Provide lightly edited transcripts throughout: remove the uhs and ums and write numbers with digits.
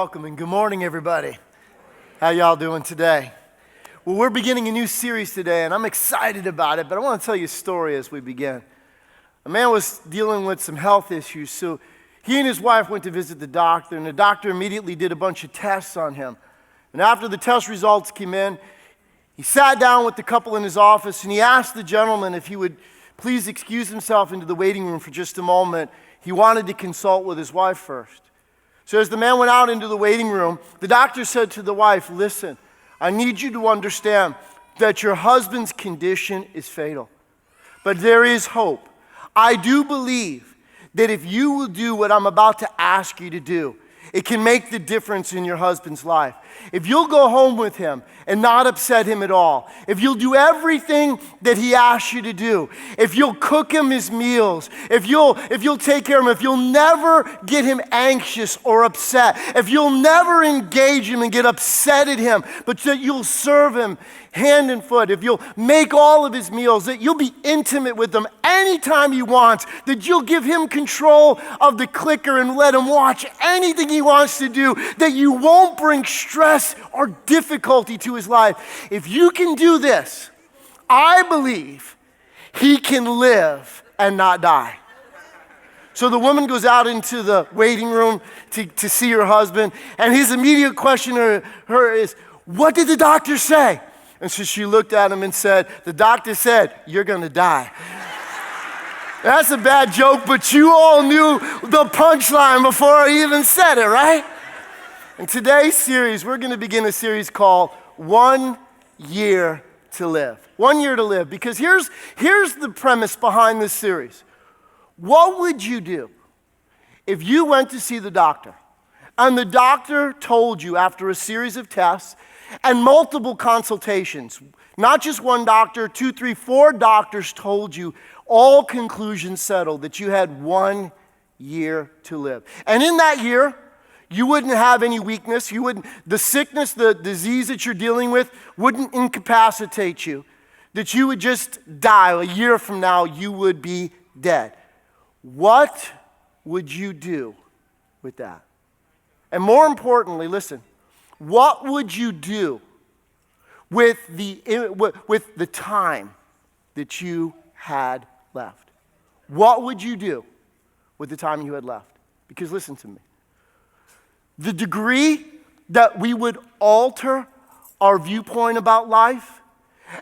welcome and good morning, everybody. How y'all doing today? Well, we're beginning a new series today, and I'm excited about it, but I want to tell you a story as we begin. A man was dealing with some health issues, so he and his wife went to visit the doctor, and the doctor immediately did a bunch of tests on him. And after the test results came in, he sat down with the couple in his office, and he asked the gentleman if he would please excuse himself into the waiting room for just a moment. He wanted to consult with his wife first. So as the man went out into the waiting room, the doctor said to the wife, "Listen, I need you to understand that your husband's condition is fatal. But there is hope. I do believe that if you will do what I'm about to ask you to do, it can make the difference in your husband's life. If you'll go home with him and not upset him at all, if you'll do everything that he asks you to do, if you'll cook him his meals, if you'll take care of him, if you'll never get him anxious or upset, if you'll never engage him and get upset at him, but that you'll serve him hand and foot, if you'll make all of his meals, that you'll be intimate with him anytime he wants, that you'll give him control of the clicker and let him watch anything he wants to do, that you won't bring stress or difficulty to his life. If you can do this, I believe he can live and not die." So the woman goes out into the waiting room to see her husband, and his immediate question to her is, "What did the doctor say?" And so she looked at him and said, "The doctor said, you're going to die." That's a bad joke, but you all knew the punchline before I even said it, right? In today's series, we're going to begin a series called 1 Year to Live. 1 year to live, because here's the premise behind this series. What would you do if you went to see the doctor and the doctor told you after a series of tests and multiple consultations, not just one doctor, 2, 3, 4 doctors told you, all conclusions settled, that you had 1 year to live. And in that year, you wouldn't have any weakness. The sickness, the disease that you're dealing with wouldn't incapacitate you. That you would just die. A year from now, you would be dead. What would you do with that? And more importantly, listen, what would you do with the time that you had left? What would you do with the time you had left? Because listen to me. The degree that we would alter our viewpoint about life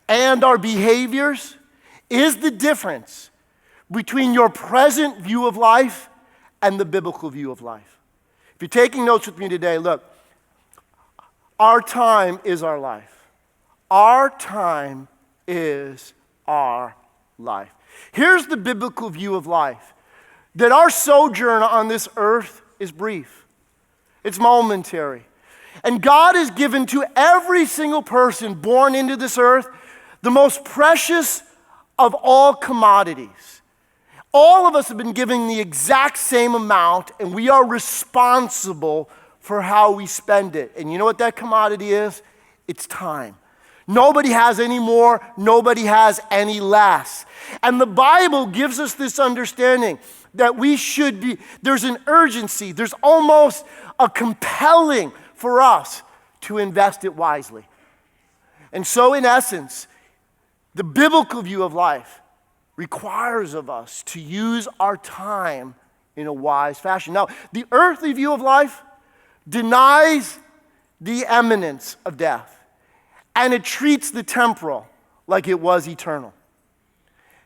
and our behaviors is the difference between your present view of life and the biblical view of life. If you're taking notes with me today, look, our time is our life. Our time is our life. Here's the biblical view of life, that our sojourn on this earth is brief. It's momentary. And God has given to every single person born into this earth the most precious of all commodities. All of us have been given the exact same amount, and we are responsible for how we spend it. And you know what that commodity is? It's time. Nobody has any more, nobody has any less. And the Bible gives us this understanding that there's an urgency, there's almost a compelling for us to invest it wisely. And so in essence, the biblical view of life requires of us to use our time in a wise fashion. Now, the earthly view of life denies the imminence of death, and it treats the temporal like it was eternal.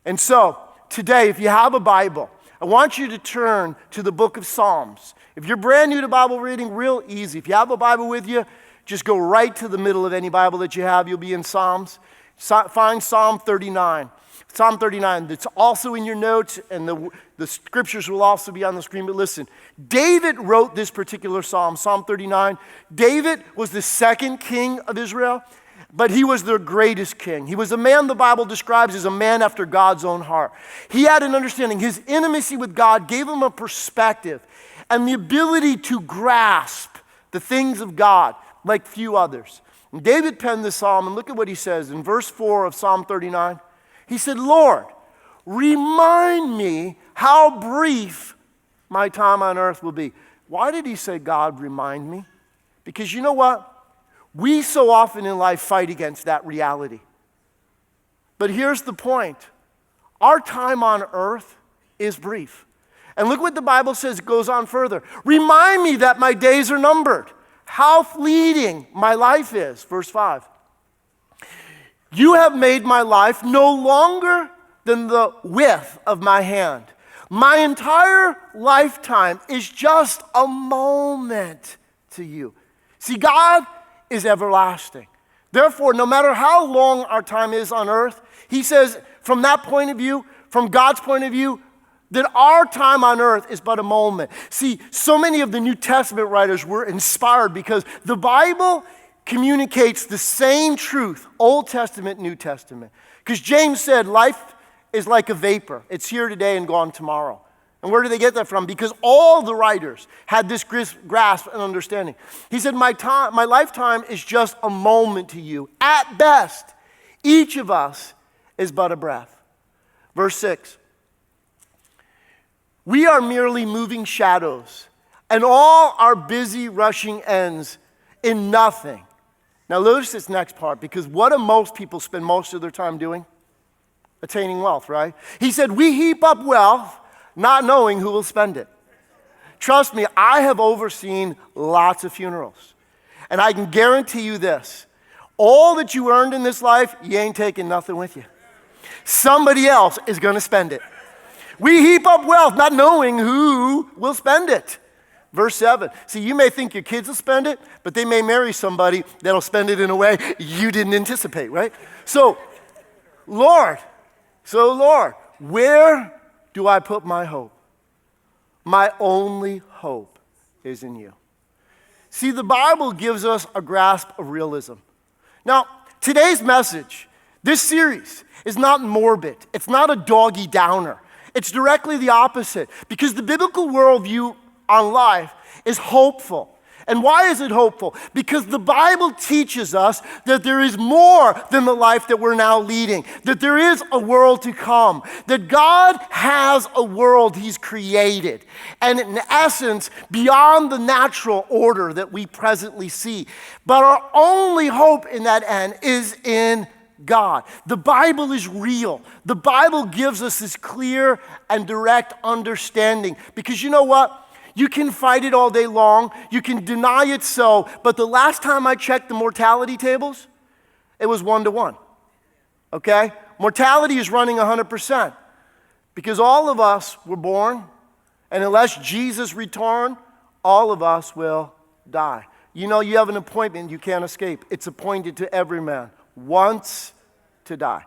And so, today, if you have a Bible, I want you to turn to the book of Psalms. If you're brand new to Bible reading, real easy. If you have a Bible with you, just go right to the middle of any Bible that you have. You'll be in Psalms. Find Psalm 39. Psalm 39, that's also in your notes, and the scriptures will also be on the screen. But listen, David wrote this particular psalm, Psalm 39. David was the second king of Israel, but he was their greatest king. He was a man the Bible describes as a man after God's own heart. He had an understanding. His intimacy with God gave him a perspective and the ability to grasp the things of God like few others. And David penned this psalm, and look at what he says in verse 4 of Psalm 39. He said, "Lord, remind me how brief my time on earth will be." Why did he say, "God, remind me"? Because you know what? We so often in life fight against that reality. But here's the point. Our time on earth is brief. And look what the Bible says, it goes on further. Remind me that my days are numbered. How fleeting my life is. Verse 5. You have made my life no longer than the width of my hand. My entire lifetime is just a moment to you. See, God is everlasting. Therefore, no matter how long our time is on earth, he says, from that point of view, from God's point of view, that our time on earth is but a moment. See, so many of the New Testament writers were inspired because the Bible communicates the same truth, Old Testament, New Testament. Because James said life is like a vapor. It's here today and gone tomorrow. And where do they get that from? Because all the writers had this grasp and understanding. He said, my lifetime is just a moment to you. At best, each of us is but a breath. Verse 6. We are merely moving shadows, and all our busy rushing ends in nothing. Now notice this next part, because what do most people spend most of their time doing? Attaining wealth, right? He said, we heap up wealth, not knowing who will spend it. Trust me, I have overseen lots of funerals. And I can guarantee you this, all that you earned in this life, you ain't taking nothing with you. Somebody else is going to spend it. We heap up wealth, not knowing who will spend it. Verse 7. See, you may think your kids will spend it, but they may marry somebody that'll spend it in a way you didn't anticipate, right? So, Lord, where do I put my hope? My only hope is in you. See, the Bible gives us a grasp of realism. Now, today's message, this series, is not morbid. It's not a doggy downer. It's directly the opposite, because the biblical worldview on life is hopeful. And why is it hopeful? Because the Bible teaches us that there is more than the life that we're now leading, that there is a world to come, that God has a world he's created, and in essence, beyond the natural order that we presently see. But our only hope in that end is in God. The Bible is real. The Bible gives us this clear and direct understanding. Because you know what? You can fight it all day long. You can deny it so. But the last time I checked the mortality tables, it was 1-to-1. Okay? Mortality is running 100%. Because all of us were born, and unless Jesus returned, all of us will die. You know, you have an appointment you can't escape. It's appointed to every man once to die.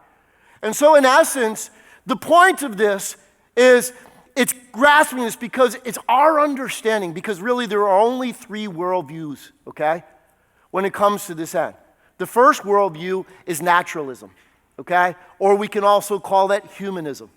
And so in essence, the point of this is it's grasping this because it's our understanding, because really there are only 3 worldviews, okay, when it comes to this end. The first worldview is naturalism, okay, or we can also call that humanism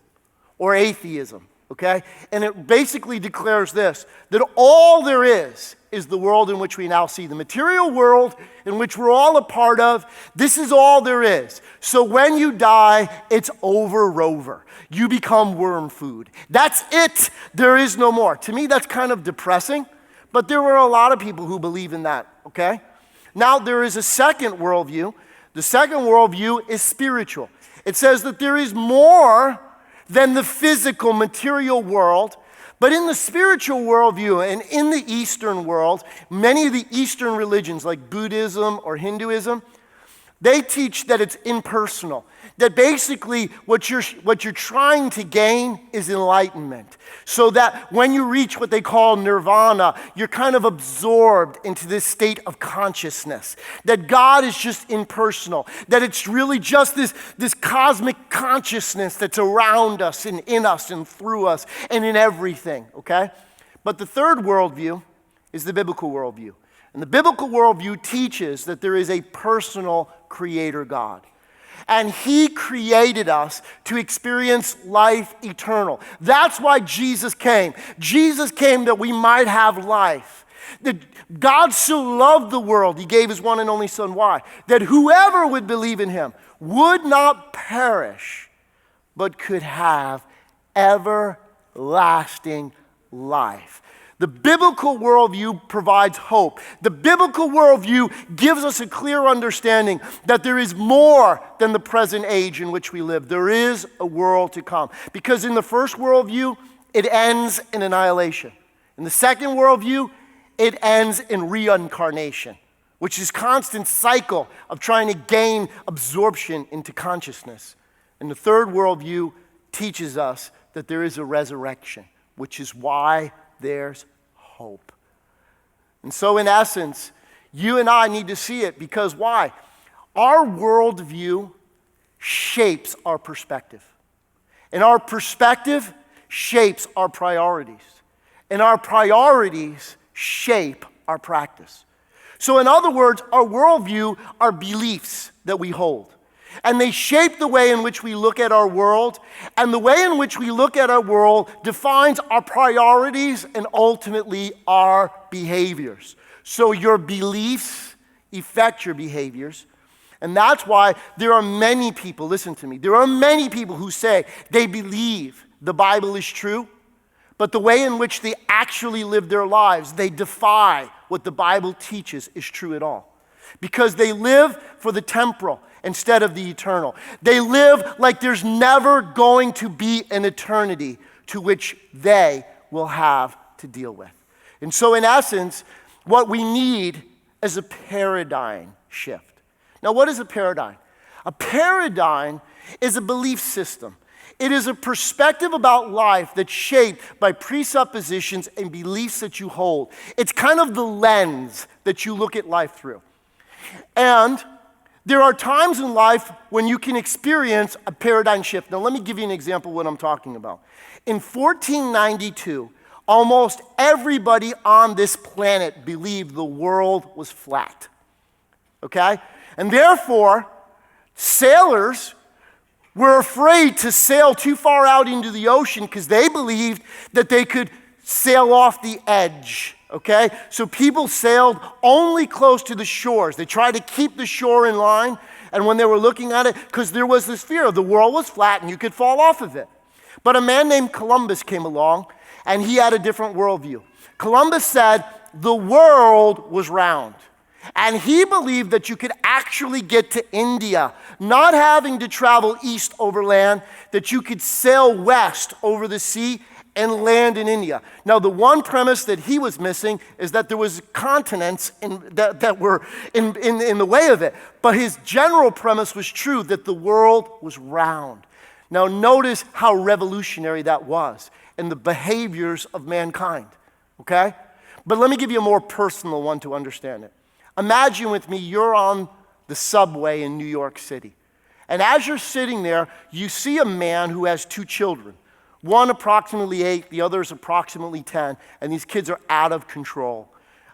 or atheism, okay, and it basically declares this, that all there is the world in which we now see, the material world in which we're all a part of. This is all there is. So when you die, it's over. You become worm food. That's it. There is no more. To me, that's kind of depressing, but there were a lot of people who believe in that, okay? Now, there is a second worldview. The second worldview is spiritual. It says that there is more than the physical, material world. But in the spiritual worldview and in the Eastern world, many of the Eastern religions like Buddhism or Hinduism, they teach that it's impersonal. That basically what you're trying to gain is enlightenment. So that when you reach what they call nirvana, you're kind of absorbed into this state of consciousness. That God is just impersonal. That it's really just this cosmic consciousness that's around us and in us and through us and in everything, okay? But the third worldview is the biblical worldview. And the biblical worldview teaches that there is a personal creator God. And he created us to experience life eternal. That's why Jesus came. Jesus came that we might have life. That God so loved the world, he gave his one and only Son. Why? That whoever would believe in him would not perish, but could have everlasting life. The biblical worldview provides hope. The biblical worldview gives us a clear understanding that there is more than the present age in which we live. There is a world to come. Because in the first worldview, it ends in annihilation. In the second worldview, it ends in reincarnation, which is constant cycle of trying to gain absorption into consciousness. And the third worldview teaches us that there is a resurrection, which is why there's hope. And so in essence, you and I need to see it because why? Our worldview shapes our perspective. And our perspective shapes our priorities. And our priorities shape our practice. So in other words, our worldview are beliefs that we hold. And they shape the way in which we look at our world. And the way in which we look at our world defines our priorities and ultimately our behaviors. So your beliefs affect your behaviors. And that's why there are many people, listen to me, there are many people who say they believe the Bible is true, but the way in which they actually live their lives, they defy what the Bible teaches is true at all. Because they live for the temporal instead of the eternal. They live like there's never going to be an eternity to which they will have to deal with. And so in essence, what we need is a paradigm shift. Now, what is a paradigm? A paradigm is a belief system. It is a perspective about life that's shaped by presuppositions and beliefs that you hold. It's kind of the lens that you look at life through. And there are times in life when you can experience a paradigm shift. Now, let me give you an example of what I'm talking about. In 1492, almost everybody on this planet believed the world was flat. Okay? And therefore, sailors were afraid to sail too far out into the ocean because they believed that they could sail off the edge. Okay? So people sailed only close to the shores. They tried to keep the shore in line. And when they were looking at it, because there was this fear of the world was flat and you could fall off of it. But a man named Columbus came along and he had a different worldview. Columbus said the world was round. And he believed that you could actually get to India, not having to travel east over land, that you could sail west over the sea and land in India. Now, the one premise that he was missing is that there was continents that were in the way of it. But his general premise was true, that the world was round. Now, notice how revolutionary that was in the behaviors of mankind, okay? But let me give you a more personal one to understand it. Imagine with me, you're on the subway in New York City. And as you're sitting there, you see a man who has two children. One approximately 8, the other is approximately 10, and these kids are out of control.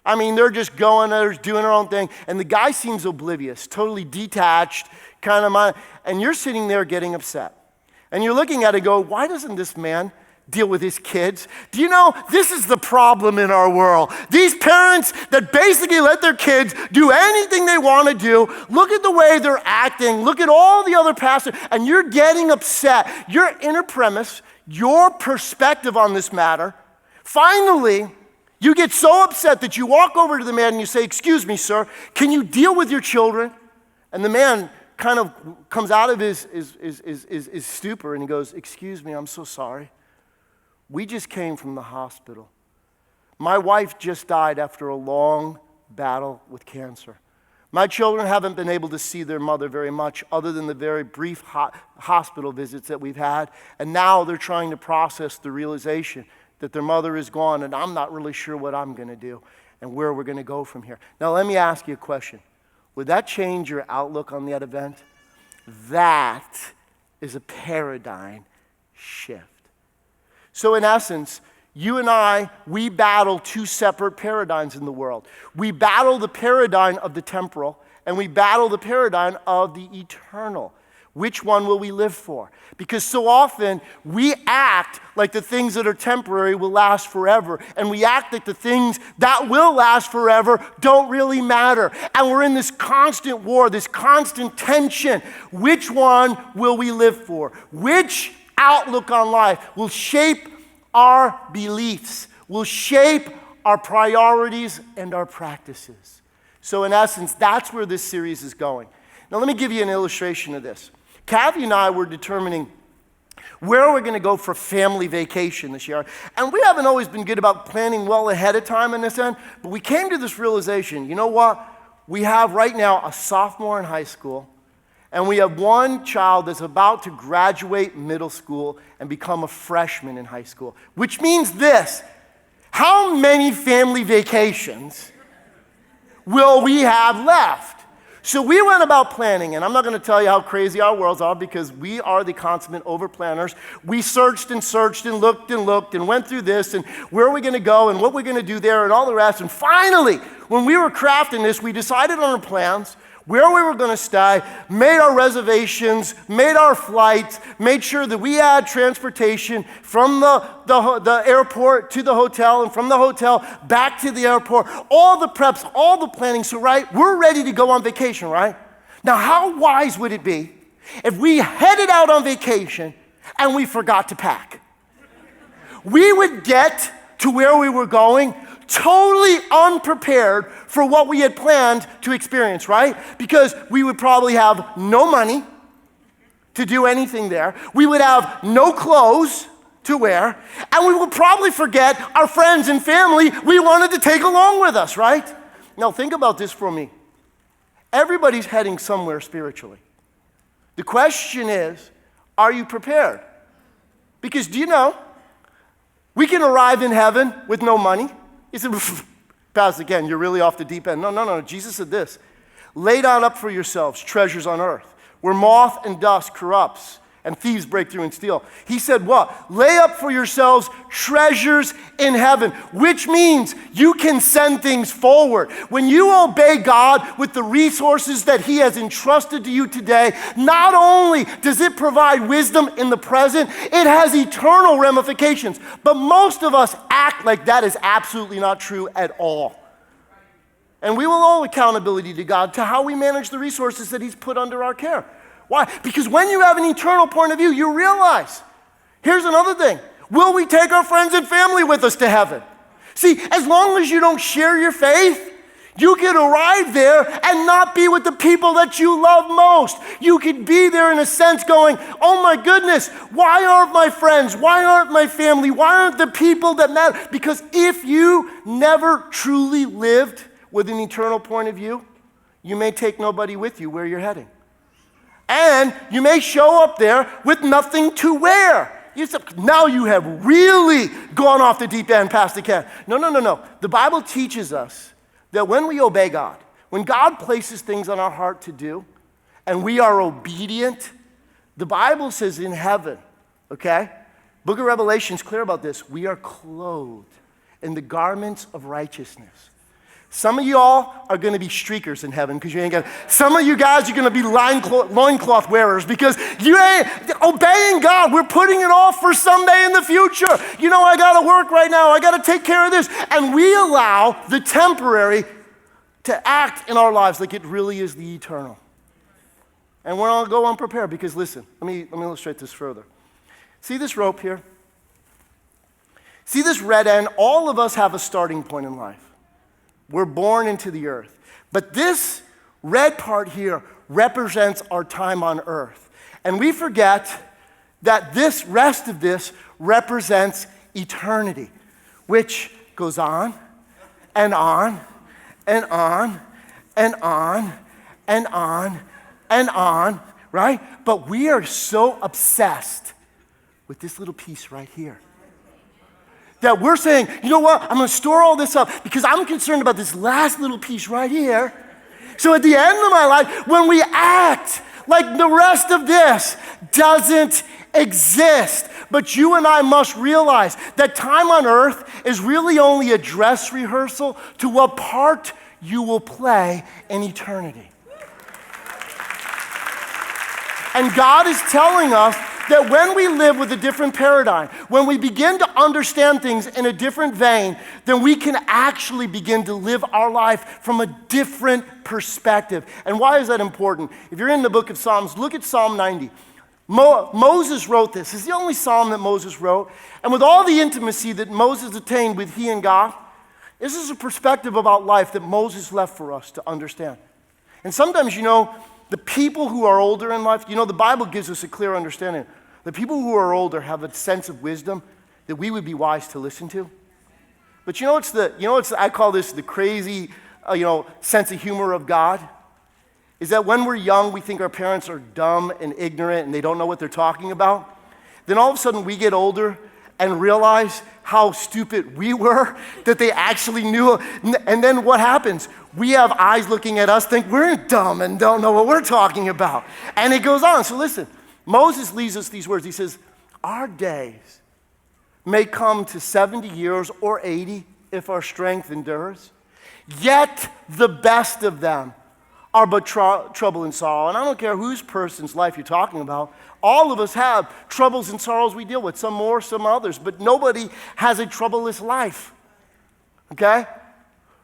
I mean, they're just going, they're doing their own thing, and the guy seems oblivious, totally detached, and you're sitting there getting upset. And you're looking at it and go, why doesn't this man deal with his kids? Do you know, this is the problem in our world. These parents that basically let their kids do anything they want to do, look at the way they're acting, look at all the other pastors, and you're getting upset. Your inner premise, your perspective on this matter, finally, you get so upset that you walk over to the man and you say, excuse me, sir, can you deal with your children? And the man kind of comes out of his stupor and he goes, excuse me, I'm so sorry. We just came from the hospital. My wife just died after a long battle with cancer. My children haven't been able to see their mother very much other than the very brief hospital visits that we've had. And now they're trying to process the realization that their mother is gone and I'm not really sure what I'm going to do and where we're going to go from here. Now let me ask you a question. Would that change your outlook on that event? That is a paradigm shift. So in essence, you and I, we battle two separate paradigms in the world. We battle the paradigm of the temporal, and we battle the paradigm of the eternal. Which one will we live for? Because so often, we act like the things that are temporary will last forever, and we act like the things that will last forever don't really matter. And we're in this constant war, this constant tension. Which one will we live for? Which outlook on life will shape our beliefs? will shape our priorities and our practices. So in essence, that's where this series is going. Now let me give you an illustration of this. Kathy and I were determining where we're going to go for family vacation this year. And we haven't always been good about planning well ahead of time in this end, but we came to this realization, you know what? We have right now a sophomore in high school, and we have one child that's about to graduate middle school and become a freshman in high school, which means this: how many family vacations will we have left? So we went about planning, and I'm not going to tell you how crazy our worlds are because we are the consummate over-planners. We searched and looked and went through this and where are we going to go and what we're going to do there and all the rest. And finally, when we were crafting this, we decided on our plans, where we were going to stay, made our reservations, made our flights, made sure that we had transportation from the airport to the hotel and from the hotel back to the airport, all the preps, all the planning. So, right, we're ready to go on vacation, right? Now, how wise would it be if we headed out on vacation and we forgot to pack? We would get to where we were going totally unprepared for what we had planned to experience, right? Because we would probably have no money to do anything there. We would have no clothes to wear. And we would probably forget our friends and family we wanted to take along with us, right? Now think about this for me. Everybody's heading somewhere spiritually. The question is, are you prepared? Because do you know, we can arrive in heaven with no money. He said, Pastor, again, you're really off the deep end. No. Jesus said this: lay down up for yourselves treasures on earth, where moth and dust corrupts and thieves break through and steal. He said what? Lay up for yourselves treasures in heaven, which means you can send things forward. When you obey God with the resources that He has entrusted to you today, not only does it provide wisdom in the present, it has eternal ramifications. But most of us act like that is absolutely not true at all. And we will owe accountability to God to how we manage the resources that He's put under our care. Why? Because when you have an eternal point of view, you realize, here's another thing: will we take our friends and family with us to heaven? See, as long as you don't share your faith, you could arrive there and not be with the people that you love most. You could be there in a sense going, oh my goodness, why aren't my friends? Why aren't my family? Why aren't the people that matter? Because if you never truly lived with an eternal point of view, you may take nobody with you where you're heading. And you may show up there with nothing to wear. Now you have really gone off the deep end, Pastor Ken. No. The Bible teaches us that when we obey God, when God places things on our heart to do, and we are obedient, the Bible says in heaven, okay? Book of Revelation is clear about this. We are clothed in the garments of righteousness. Some of y'all are going to be streakers in heaven because you ain't got. Some of you guys are going to be loincloth wearers because you ain't obeying God. We're putting it off for someday in the future. You know, I got to work right now. I got to take care of this. And we allow the temporary to act in our lives like it really is the eternal. And we're all go unprepared because listen, let me illustrate this further. See this rope here? See this red end? All of us have a starting point in life. We're born into the earth. But this red part here represents our time on earth. And we forget that this rest of this represents eternity, which goes on and on and on and on and on and on, right? But we are so obsessed with this little piece right here that we're saying, you know what, I'm going to store all this up because I'm concerned about this last little piece right here. So at the end of my life, when we act like the rest of this doesn't exist, but you and I must realize that time on earth is really only a dress rehearsal to what part you will play in eternity. And God is telling us that when we live with a different paradigm, when we begin to understand things in a different vein, then we can actually begin to live our life from a different perspective. And why is that important? If you're in the book of Psalms, look at Psalm 90. Moses wrote this. It's the only psalm that Moses wrote. And with all the intimacy that Moses attained with he and God, this is a perspective about life that Moses left for us to understand. And sometimes, the people who are older in life, the Bible gives us a clear understanding. The people who are older have a sense of wisdom that we would be wise to listen to. But I call this the crazy, sense of humor of God, is that when we're young, we think our parents are dumb and ignorant and they don't know what they're talking about. Then all of a sudden we get older and realize how stupid we were, that they actually knew. And then what happens? We have eyes looking at us, think we're dumb and don't know what we're talking about. And it goes on. So listen, Moses leaves us these words. He says, our days may come to 70 years or 80 if our strength endures. Yet the best of them are but trouble and sorrow. And I don't care whose person's life you're talking about. All of us have troubles and sorrows we deal with, some more, some others, but nobody has a troubleless life, okay?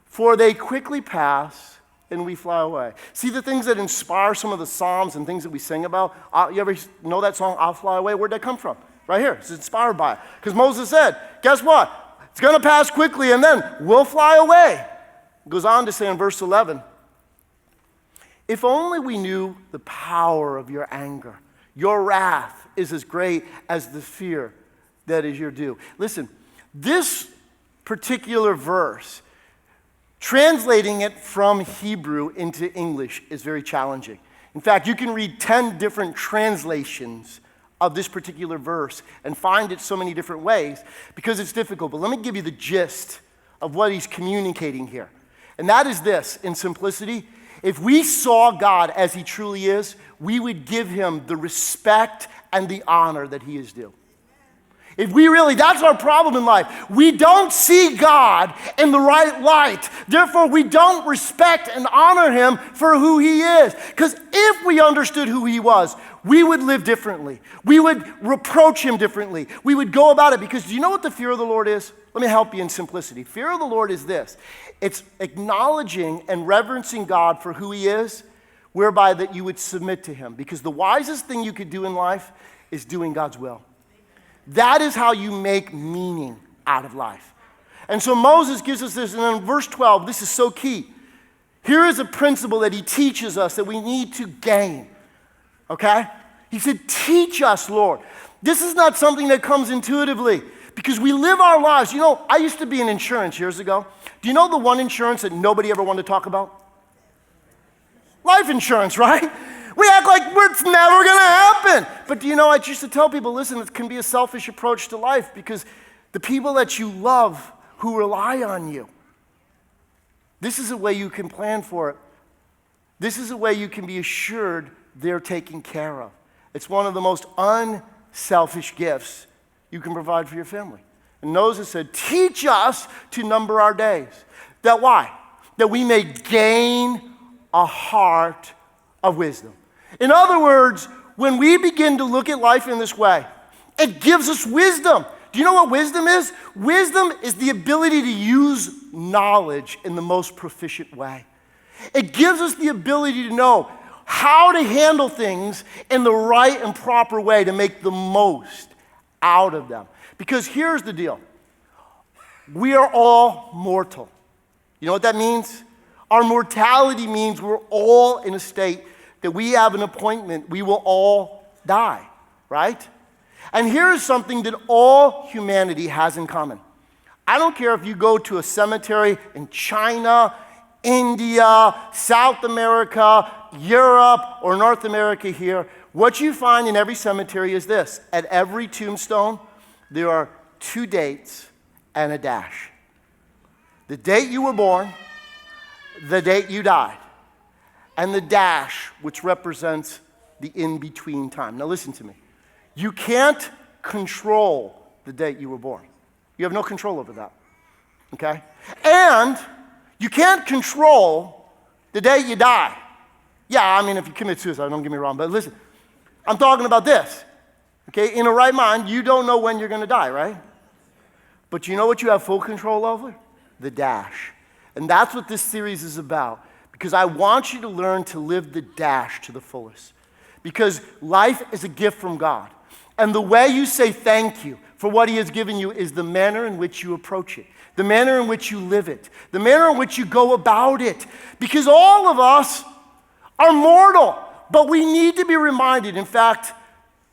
For they quickly pass and we fly away. See the things that inspire some of the Psalms and things that we sing about? You ever know that song, I'll Fly Away? Where'd that come from? Right here. It's inspired by it. Because Moses said, guess what? It's going to pass quickly and then we'll fly away. It goes on to say in verse 11, if only we knew the power of your anger. Your wrath is as great as the fear that is your due. Listen, this particular verse, translating it from Hebrew into English is very challenging. In fact, you can read 10 different translations of this particular verse and find it so many different ways because it's difficult. But let me give you the gist of what he's communicating here. And that is this, in simplicity. If we saw God as he truly is, we would give him the respect and the honor that he is due. If we really, that's our problem in life. We don't see God in the right light. Therefore, we don't respect and honor him for who he is. Because if we understood who he was, we would live differently. We would reproach him differently. We would go about it. Because do you know what the fear of the Lord is? Let me help you in simplicity. Fear of the Lord is this. It's acknowledging and reverencing God for who he is, whereby that you would submit to him. Because the wisest thing you could do in life is doing God's will. That is how you make meaning out of life. And so Moses gives us this, and in verse 12, this is so key. Here is a principle that he teaches us that we need to gain, okay? He said, teach us, Lord. This is not something that comes intuitively because we live our lives. I used to be in insurance years ago. Do you know the one insurance that nobody ever wanted to talk about? Life insurance, right? We act like it's never going to happen. But do you know, I used to tell people, listen, it can be a selfish approach to life because the people that you love who rely on you, this is a way you can plan for it. This is a way you can be assured they're taken care of. It's one of the most unselfish gifts you can provide for your family. And Moses said, teach us to number our days. That why? That we may gain a heart of wisdom. In other words, when we begin to look at life in this way, it gives us wisdom. Do you know what wisdom is? Wisdom is the ability to use knowledge in the most proficient way. It gives us the ability to know how to handle things in the right and proper way to make the most out of them. Because here's the deal. We are all mortal. You know what that means? Our mortality means we're all in a state that we have an appointment. We will all die, right? And here's something that all humanity has in common. I don't care if you go to a cemetery in China, India, South America, Europe, or North America here. What you find in every cemetery is this. At every tombstone, there are 2 dates and a dash. The date you were born, the date you died, and the dash, which represents the in-between time. Now listen to me. You can't control the date you were born. You have no control over that, okay? And you can't control the day you die. Yeah, I mean, if you commit suicide, don't get me wrong, but listen, I'm talking about this, okay? In a right mind, you don't know when you're going to die, right? But you know what you have full control over? The dash. And that's what this series is about, because I want you to learn to live the dash to the fullest. because life is a gift from God. And the way you say thank you for what he has given you is the manner in which you approach it, the manner in which you live it, the manner in which you go about it. Because all of us are mortal, but we need to be reminded. In fact,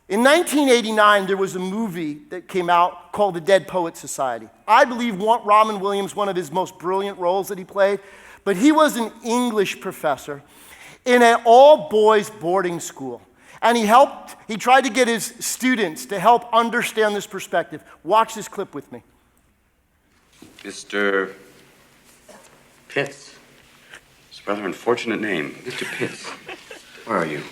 in 1989, there was a movie that came out called The Dead Poets Society. I believe Robin Williams, one of his most brilliant roles that he played, but he was an English professor in an all-boys boarding school. And he tried to get his students to help understand this perspective. Watch this clip with me. Mr. Pitts. It's a rather unfortunate name. Mr. Pitts. Where are you?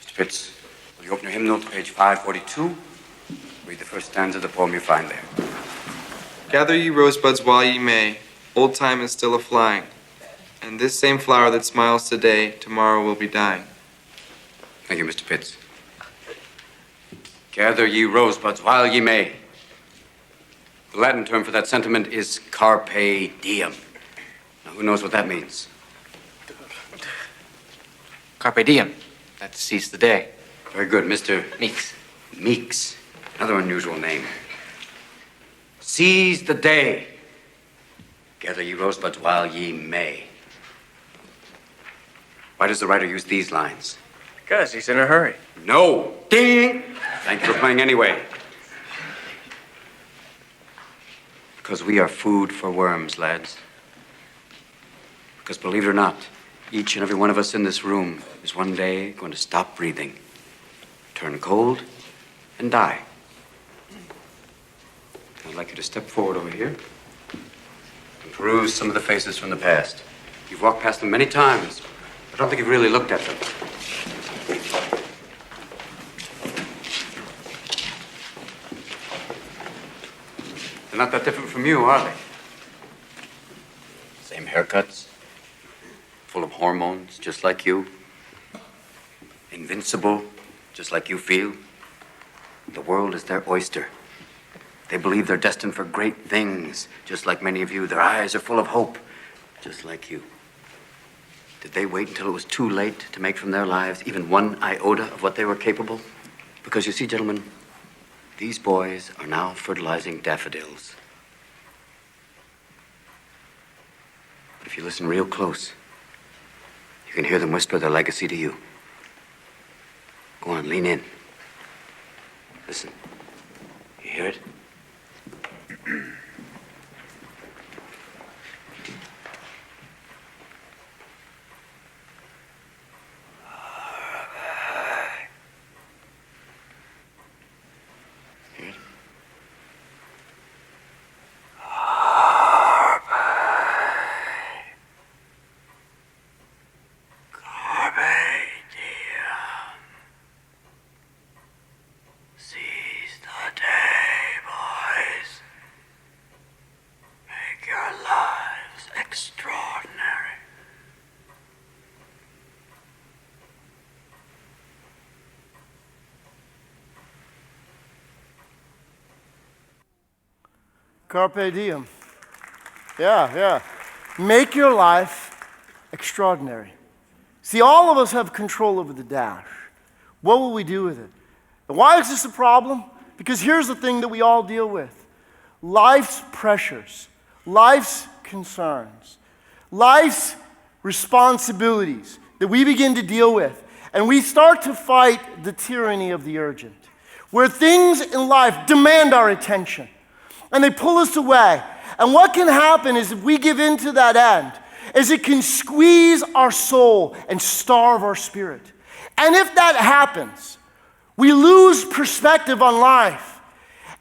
Mr. Pitts, will you open your hymnal to page 542? Read the first stanza of the poem you find there. Gather ye rosebuds while ye may, old time is still a-flying, and this same flower that smiles today, tomorrow will be dying. Thank you, Mr. Pitts. Gather ye rosebuds while ye may. The Latin term for that sentiment is carpe diem. Now, who knows what that means? Carpe diem. That's seize the day. Very good, Mr. Meeks. Meeks. Another unusual name. Seize the day. Gather ye rosebuds while ye may. Why does the writer use these lines? Because he's in a hurry. No. Ding! Thank you for playing anyway. Because we are food for worms, lads. Because believe it or not, each and every one of us in this room is one day going to stop breathing, turn cold, and die. I'd like you to step forward over here and peruse some of the faces from the past. You've walked past them many times, but I don't think you've really looked at them. They're not that different from you, are they? Same haircuts, full of hormones, just like you. Invincible, just like you feel. The world is their oyster. They believe they're destined for great things, just like many of you. Their eyes are full of hope, just like you. Did they wait until it was too late to make from their lives even one iota of what they were capable? Because you see, gentlemen, these boys are now fertilizing daffodils. But if you listen real close, you can hear them whisper their legacy to you. Go on, lean in. Listen. You hear it? Carpe diem. Yeah. Make your life extraordinary. See, all of us have control over the dash. What will we do with it? And why is this a problem? Because here's the thing that we all deal with. Life's pressures, life's concerns, life's responsibilities that we begin to deal with. And we start to fight the tyranny of the urgent, where things in life demand our attention. And they pull us away. And what can happen is if we give in to that end, is it can squeeze our soul and starve our spirit. And if that happens, we lose perspective on life.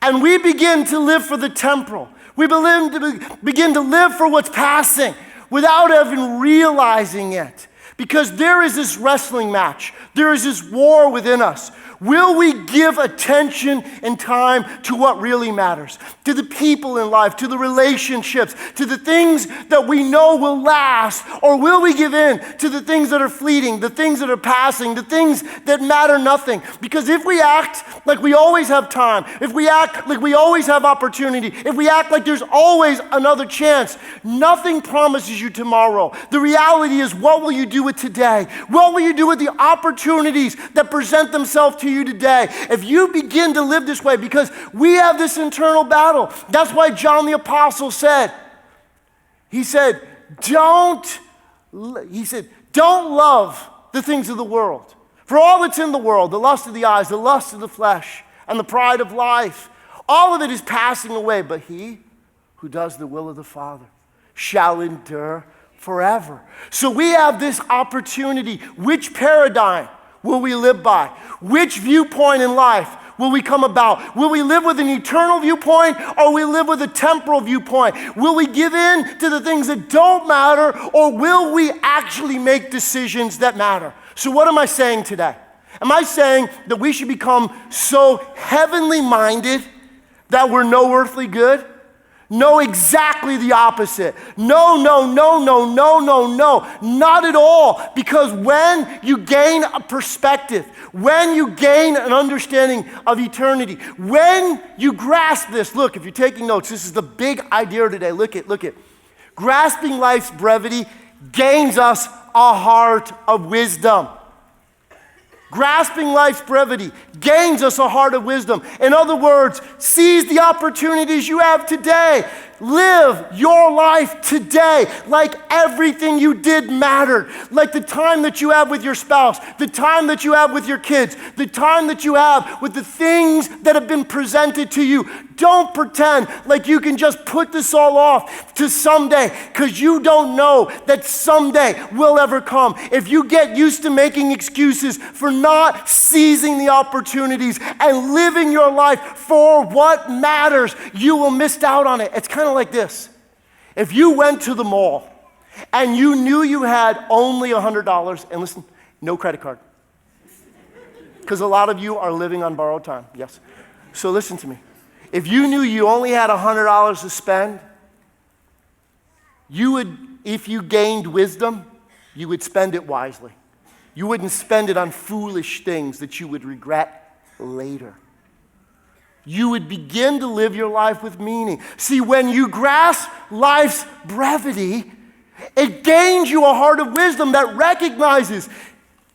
And we begin to live for the temporal. We begin to live for what's passing without even realizing it. Because there is this wrestling match. There is this war within us. Will we give attention and time to what really matters? To the people in life, to the relationships, to the things that we know will last? Or will we give in to the things that are fleeting, the things that are passing, the things that matter nothing? Because if we act like we always have time, if we act like we always have opportunity, if we act like there's always another chance, nothing promises you tomorrow. The reality is, what will you do with today? What will you do with the opportunities that present themselves to you today? If you begin to live this way, because we have this internal battle. That's why John the Apostle said, he said, don't love the things of the world. For all that's in the world, the lust of the eyes, the lust of the flesh, and the pride of life, all of it is passing away. But he who does the will of the Father shall endure forever. So we have this opportunity. Which paradigm will we live by? Which viewpoint in life will we come about? Will we live with an eternal viewpoint, or will we live with a temporal viewpoint? Will we give in to the things that don't matter, or will we actually make decisions that matter? So what am I saying today? Am I saying that we should become so heavenly minded that we're no earthly good? No, exactly the opposite. No, not at all. Because when you gain a perspective, when you gain an understanding of eternity, when you grasp this, look, if you're taking notes, this is the big idea today. Look at. Grasping life's brevity gains us a heart of wisdom. Grasping life's brevity gains us a heart of wisdom. In other words, seize the opportunities you have today. Live your life today like everything you did mattered. Like the time that you have with your spouse, the time that you have with your kids, the time that you have with the things that have been presented to you. Don't pretend like you can just put this all off to someday, because you don't know that someday will ever come. If you get used to making excuses for not seizing the opportunities and living your life for what matters, you will miss out on it. It's kind of like this. If you went to the mall and you knew you had only $100, and listen, no credit card, because a lot of you are living on borrowed time, yes. So listen to me. If you knew you only had $100 to spend, you would, if you gained wisdom, you would spend it wisely. You wouldn't spend it on foolish things that you would regret later. You would begin to live your life with meaning. See, when you grasp life's brevity, it gains you a heart of wisdom that recognizes,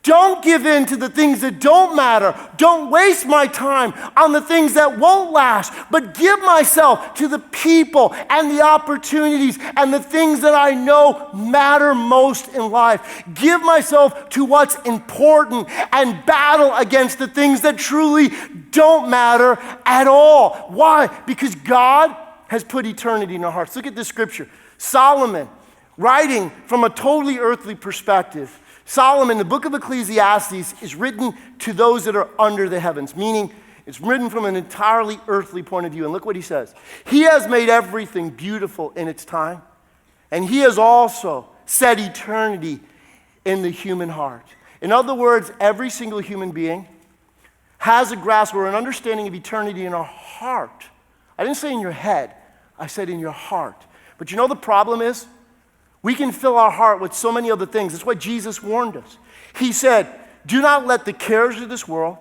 don't give in to the things that don't matter. Don't waste my time on the things that won't last, but give myself to the people and the opportunities and the things that I know matter most in life. Give myself to what's important and battle against the things that truly don't matter at all. Why? Because God has put eternity in our hearts. Look at this scripture. Solomon, writing from a totally earthly perspective, Solomon, the book of Ecclesiastes, is written to those that are under the heavens, meaning it's written from an entirely earthly point of view. And look what he says. He has made everything beautiful in its time, and he has also set eternity in the human heart. In other words, every single human being has a grasp or an understanding of eternity in our heart. I didn't say in your head, I said in your heart. But you know the problem is? We can fill our heart with so many other things. That's why Jesus warned us. He said, do not let the cares of this world,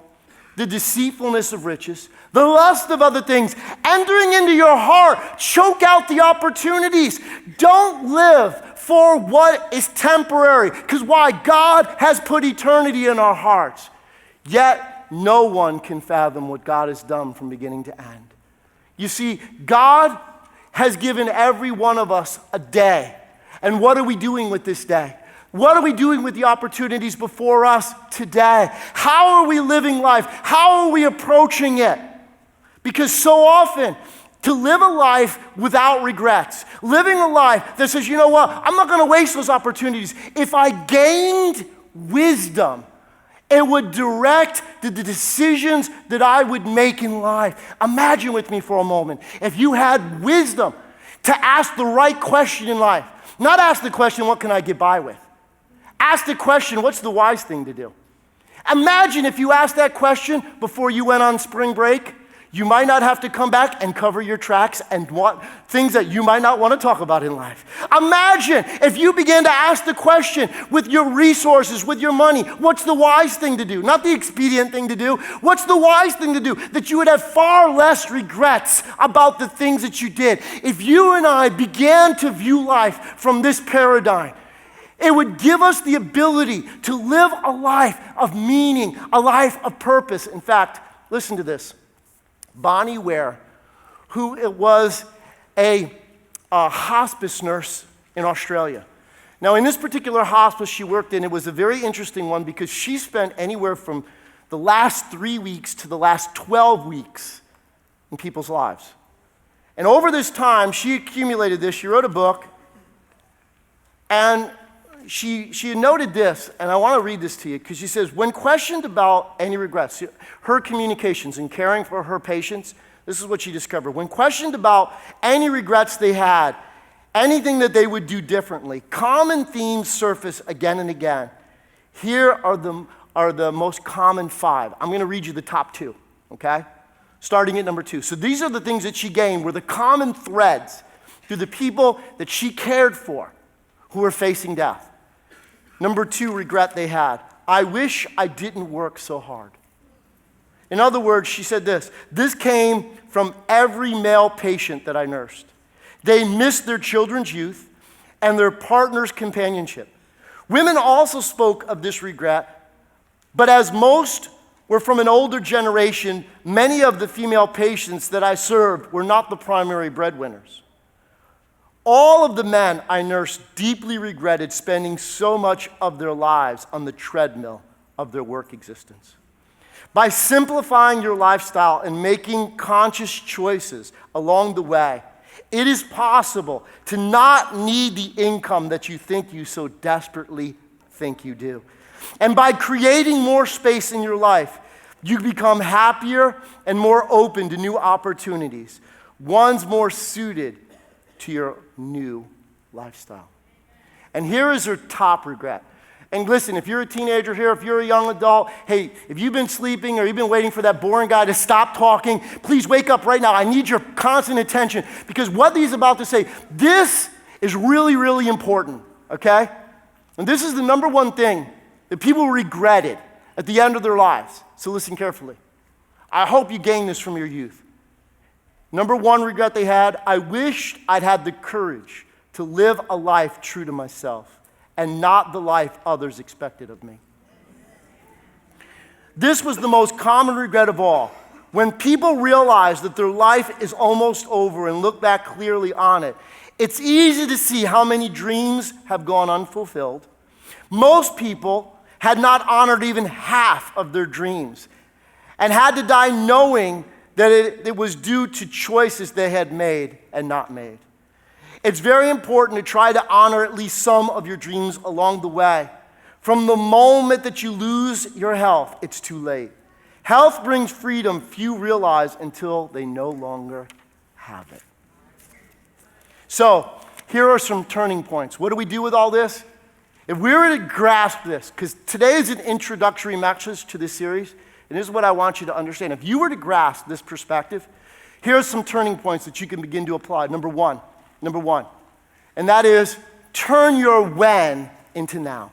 the deceitfulness of riches, the lust of other things, entering into your heart, choke out the opportunities. Don't live for what is temporary. Because why? God has put eternity in our hearts. Yet no one can fathom what God has done from beginning to end. You see, God has given every one of us a day. And what are we doing with this day? What are we doing with the opportunities before us today? How are we living life? How are we approaching it? Because so often, to live a life without regrets, living a life that says, you know what, I'm not going to waste those opportunities. If I gained wisdom, it would direct the decisions that I would make in life. Imagine with me for a moment, if you had wisdom to ask the right question in life. Not ask the question, what can I get by with? Ask the question, what's the wise thing to do? Imagine if you asked that question before you went on spring break. You might not have to come back and cover your tracks and want things that you might not want to talk about in life. Imagine if you began to ask the question with your resources, with your money, what's the wise thing to do? Not the expedient thing to do. What's the wise thing to do? That you would have far less regrets about the things that you did. If you and I began to view life from this paradigm, it would give us the ability to live a life of meaning, a life of purpose. In fact, listen to this. Bonnie Ware, who was a hospice nurse in Australia. Now, in this particular hospice she worked in, it was a very interesting one because she spent anywhere from the last 3 weeks to the last 12 weeks in people's lives. And over this time, she accumulated this. She wrote a book, and she noted this, and I want to read this to you because she says, when questioned about any regrets, her communications and caring for her patients, this is what she discovered. When questioned about any regrets they had, anything that they would do differently, common themes surface again and again. Here are the most common 5. I'm going to read you the top 2, okay? Starting at number 2. So these are the things that she gained were the common threads through the people that she cared for who were facing death. Number 2 regret they had. I wish I didn't work so hard. In other words, she said this came from every male patient that I nursed. They missed their children's youth and their partner's companionship. Women also spoke of this regret, but as most were from an older generation, many of the female patients that I served were not the primary breadwinners. All of the men I nursed deeply regretted spending so much of their lives on the treadmill of their work existence. By simplifying your lifestyle and making conscious choices along the way, it is possible to not need the income that you think you so desperately think you do. And by creating more space in your life, you become happier and more open to new opportunities, ones more suited to your new lifestyle. And here is her top regret. And listen, if you're a teenager here, if you're a young adult, hey, if you've been sleeping or you've been waiting for that boring guy to stop talking, please wake up right now. I need your constant attention because what he's about to say, this is really, really important, okay? And this is the number one thing that people regretted at the end of their lives. So listen carefully. I hope you gain this from your youth. Number 1 regret they had, I wished I'd had the courage to live a life true to myself and not the life others expected of me. This was the most common regret of all. When people realize that their life is almost over and look back clearly on it, it's easy to see how many dreams have gone unfulfilled. Most people had not honored even half of their dreams and had to die knowing that it was due to choices they had made and not made. It's very important to try to honor at least some of your dreams along the way. From the moment that you lose your health, it's too late. Health brings freedom few realize until they no longer have it. So, here are some turning points. What do we do with all this? If we were to grasp this, because today is an introductory message to this series, and this is what I want you to understand. If you were to grasp this perspective, here are some turning points that you can begin to apply. Number one, and that is turn your when into now.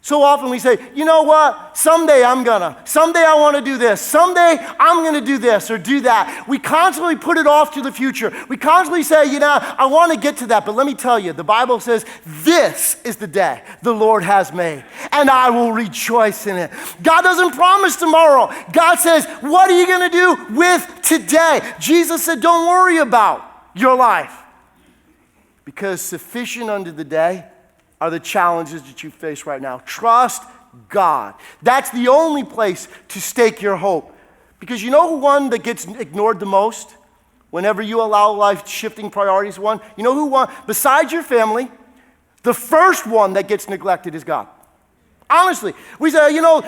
So often we say, you know what, someday I want to do this, someday I'm going to do this or do that. We constantly put it off to the future. We constantly say, I want to get to that, but let me tell you, the Bible says, this is the day the Lord has made, and I will rejoice in it. God doesn't promise tomorrow. God says, what are you going to do with today? Jesus said, don't worry about your life, because sufficient unto the day are the challenges that you face right now. Trust God. That's the only place to stake your hope. Because you know who one that gets ignored the most whenever you allow life-shifting priorities one? You know who one? Besides your family, the first one that gets neglected is God. Honestly, we say,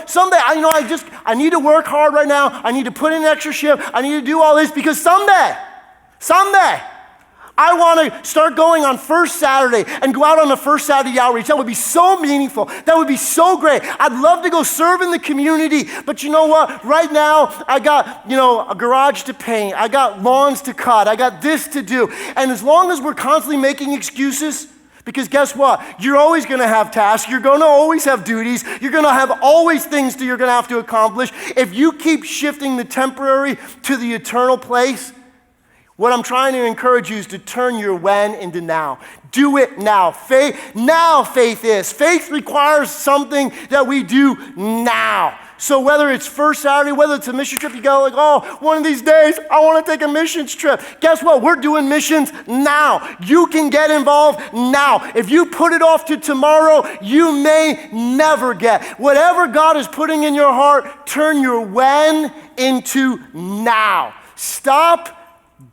someday, I need to work hard right now. I need to put in an extra shift. I need to do all this because someday. I want to start going on first Saturday and go out on the first Saturday outreach. That would be so meaningful. That would be so great. I'd love to go serve in the community. But you know what? Right now, I got, a garage to paint. I got lawns to cut. I got this to do. And as long as we're constantly making excuses, because guess what? You're always going to have tasks. You're going to always have duties. You're going to have always things that you're going to have to accomplish. If you keep shifting the temporary to the eternal place, what I'm trying to encourage you is to turn your when into now. Do it now. Faith is. Faith requires something that we do now. So whether it's first Saturday, whether it's a mission trip, you go like, oh, one of these days, I want to take a missions trip. Guess what? We're doing missions now. You can get involved now. If you put it off to tomorrow, you may never get. Whatever God is putting in your heart, turn your when into now. Stop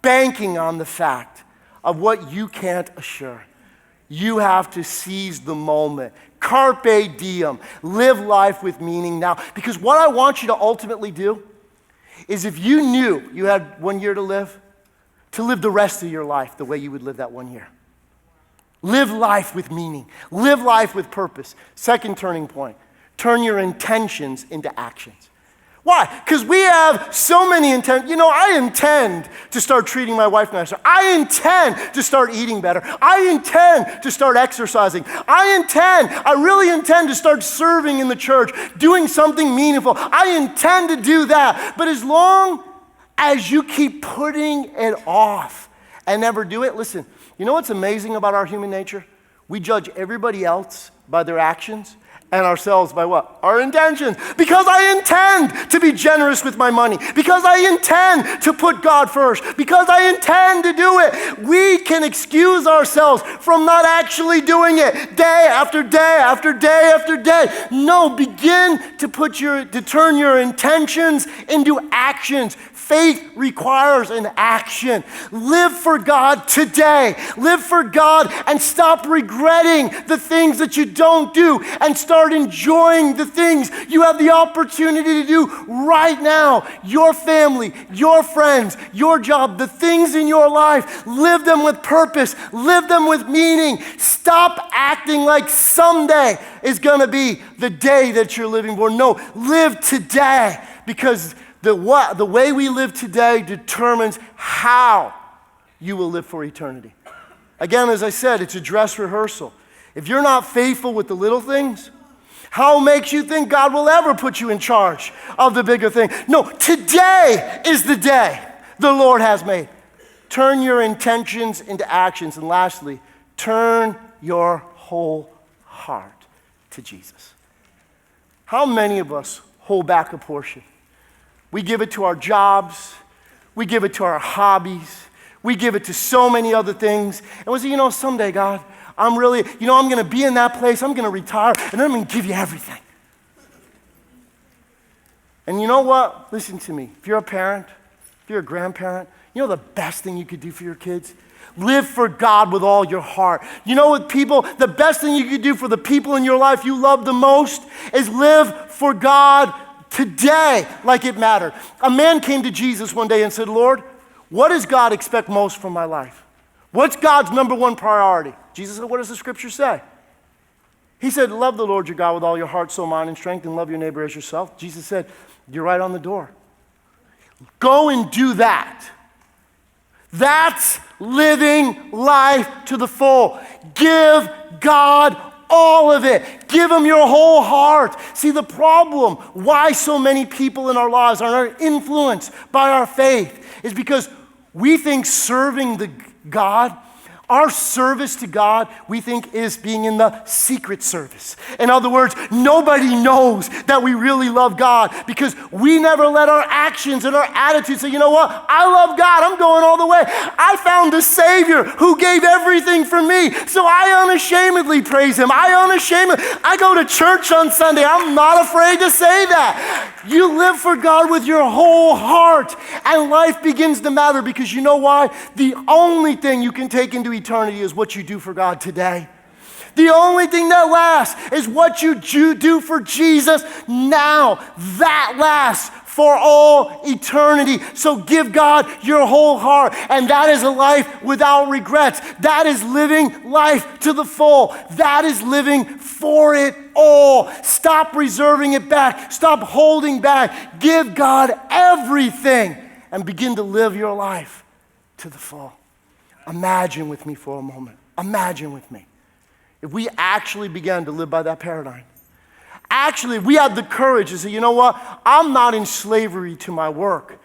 banking on the fact of what you can't assure. You have to seize the moment. Carpe diem. Live life with meaning now. Because what I want you to ultimately do is, if you knew you had 1 year to live the rest of your life the way you would live that 1 year. Live life with meaning. Live life with purpose. Second turning point. Turn your intentions into actions. Why? Because we have so many intent. I intend to start treating my wife nicer. I intend to start eating better. I intend to start exercising. I really intend to start serving in the church, doing something meaningful. I intend to do that. But as long as you keep putting it off and never do it, listen, you know what's amazing about our human nature? We judge everybody else by their actions, and ourselves by what? Our intentions. Because I intend to be generous with my money. Because I intend to put God first. Because I intend to do it. We can excuse ourselves from not actually doing it day after day after day after day. No, begin to turn your intentions into actions. Faith requires an action. Live for God today. Live for God and stop regretting the things that you don't do and start enjoying the things you have the opportunity to do right now. Your family, your friends, your job, the things in your life. Live them with purpose. Live them with meaning. Stop acting like someday is going to be the day that you're living for. No, live today, because the way we live today determines how you will live for eternity. Again, as I said, it's a dress rehearsal. If you're not faithful with the little things, how makes you think God will ever put you in charge of the bigger thing? No, today is the day the Lord has made. Turn your intentions into actions. And lastly, turn your whole heart to Jesus. How many of us hold back a portion? We give it to our jobs. We give it to our hobbies. We give it to so many other things. And we say, someday, God, I'm going to be in that place. I'm going to retire, and then I'm going to give you everything. And you know what? Listen to me. If you're a parent, if you're a grandparent, the best thing you could do for your kids? Live for God with all your heart. The best thing you could do for the people in your life you love the most is live for God today like it mattered. A man came to Jesus one day and said, Lord, what does God expect most from my life? What's God's number one priority? Jesus said, what does the scripture say? He said, love the Lord your God with all your heart, soul, mind, and strength, and love your neighbor as yourself. Jesus said, you're right on the door. Go and do that. That's living life to the full. Give God all of it. Give him your whole heart. See, the problem why so many people in our lives are not influenced by our faith is because we think serving God, our service to God, we think is being in the secret service. In other words, nobody knows that we really love God because we never let our actions and our attitudes say, you know what? I love God. I'm going all the way. I found a Savior who gave everything for me. So I unashamedly praise him. I go to church on Sunday. I'm not afraid to say that. You live for God with your whole heart, and life begins to matter because you know why? The only thing you can take into eternity is what you do for God today. The only thing that lasts is what you do for Jesus now. That lasts for all eternity. So give God your whole heart. And that is a life without regrets. That is living life to the full. That is living for it all. Stop reserving it back. Stop holding back. Give God everything and begin to live your life to the full. Imagine with me for a moment. Imagine with me. If we actually began to live by that paradigm. Actually, if we had the courage to say, you know what? I'm not in slavery to my work.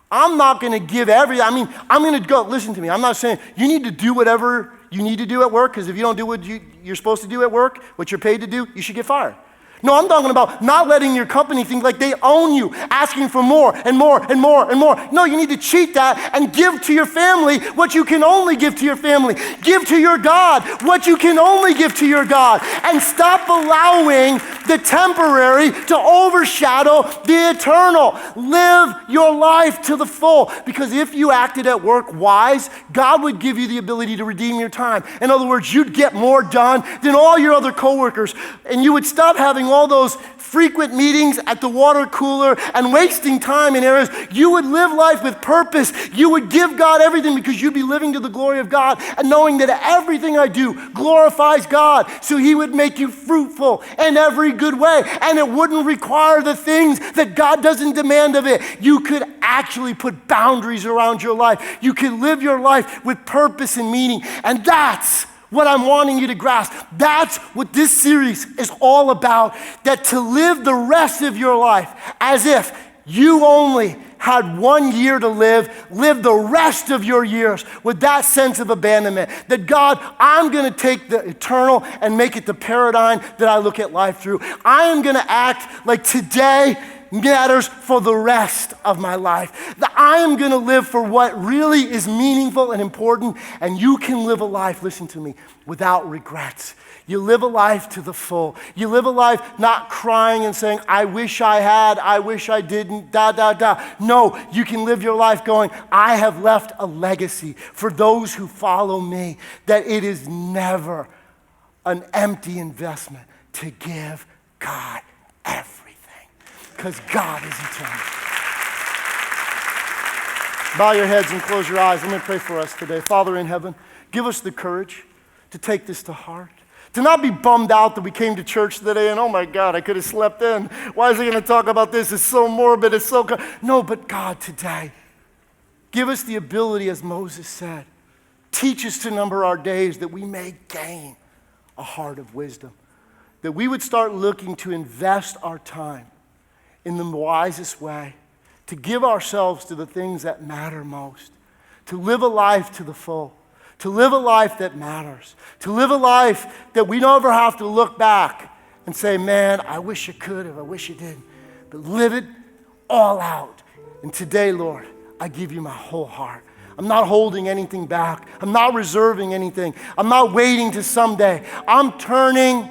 I'm not going to give I'm going to go. Listen to me. I'm not saying you need to do whatever you need to do at work, because if you don't do what you're supposed to do at work, what you're paid to do, you should get fired. No, I'm talking about not letting your company think like they own you, asking for more and more and more and more. No, you need to cheat that and give to your family what you can only give to your family. Give to your God what you can only give to your God. And stop allowing the temporary to overshadow the eternal. Live your life to the full. Because if you acted at work wise, God would give you the ability to redeem your time. In other words, you'd get more done than all your other coworkers. And you would stop having all those frequent meetings at the water cooler and wasting time in areas. You would live life with purpose. You would give God everything because you'd be living to the glory of God and knowing that everything I do glorifies God. So he would make you fruitful in every good way. And it wouldn't require the things that God doesn't demand of it. You could actually put boundaries around your life. You could live your life with purpose and meaning. And that's what I'm wanting you to grasp. That's what this series is all about. That to live the rest of your life as if you only had 1 year to live the rest of your years with that sense of abandonment. That God, I'm going to take the eternal and make it the paradigm that I look at life through. I am going to act like today matters for the rest of my life. That I am going to live for what really is meaningful and important, and you can live a life, listen to me, without regrets. You live a life to the full. You live a life not crying and saying, I wish I had, I wish I didn't, No, you can live your life going, I have left a legacy for those who follow me, that it is never an empty investment to give God everything. Because God is eternal. Bow your heads and close your eyes. Let me pray for us today. Father in heaven, give us the courage to take this to heart. To not be bummed out that we came to church today and, oh my God, I could have slept in. Why is he going to talk about this? It's so morbid. It's so... No, but God, today, give us the ability, as Moses said, teach us to number our days that we may gain a heart of wisdom. That we would start looking to invest our time in the wisest way, to give ourselves to the things that matter most, to live a life to the full, to live a life that matters, to live a life that we never have to look back and say, man, I wish I could have, I wish I did, but live it all out. And today, Lord, I give you my whole heart. I'm not holding anything back. I'm not reserving anything. I'm not waiting to someday. I'm turning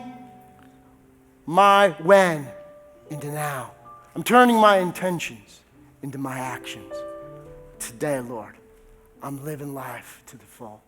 my when into now. I'm turning my intentions into my actions. Today, Lord, I'm living life to the full.